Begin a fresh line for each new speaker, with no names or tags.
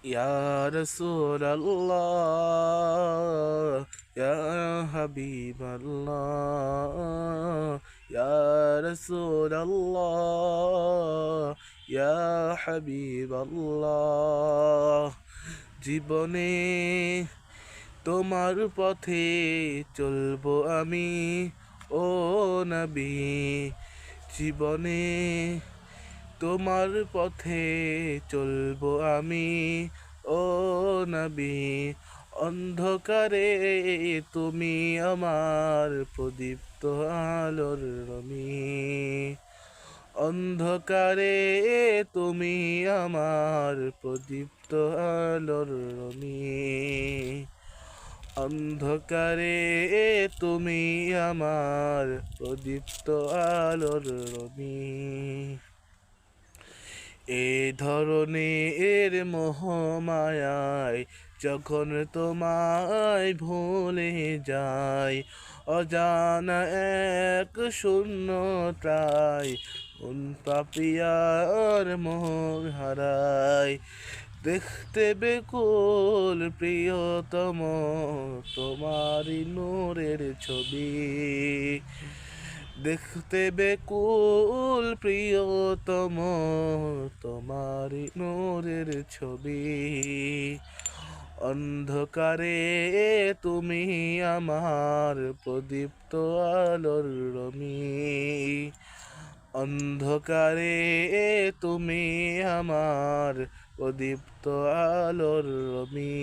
يا رسول الله يا حبيب الله يا رسول الله يا حبيب الله জীবনে তোমার পথে চলবো আমি ও নবী জীবনে তোমার পথে চলবো আমি ও নবী অন্ধকারে তুমি আমার প্রদীপ্ত আলোর রমি অন্ধকারে তুমি আমার প্রদীপ্ত আলোর রমি অন্ধকারে তুমি আমার প্রদীপ্ত আলোর রমি এ ধরনের মোহমায়ায় যখন তোমায় ভুলে যায় অজানা এক শূন্যতায় মন পাপিয়ার মোহ হারায় দেখতে বেকুল প্রিয়তম তোমারি নূরের ছবি দেখতে বেকুল প্রিয়তম তোমারি নূরের ছবি অন্ধকারে তুমি আমার প্রদীপ্ত আলোর রমি অন্ধকারে তুমি আমার প্রদীপ্ত আলোর রমি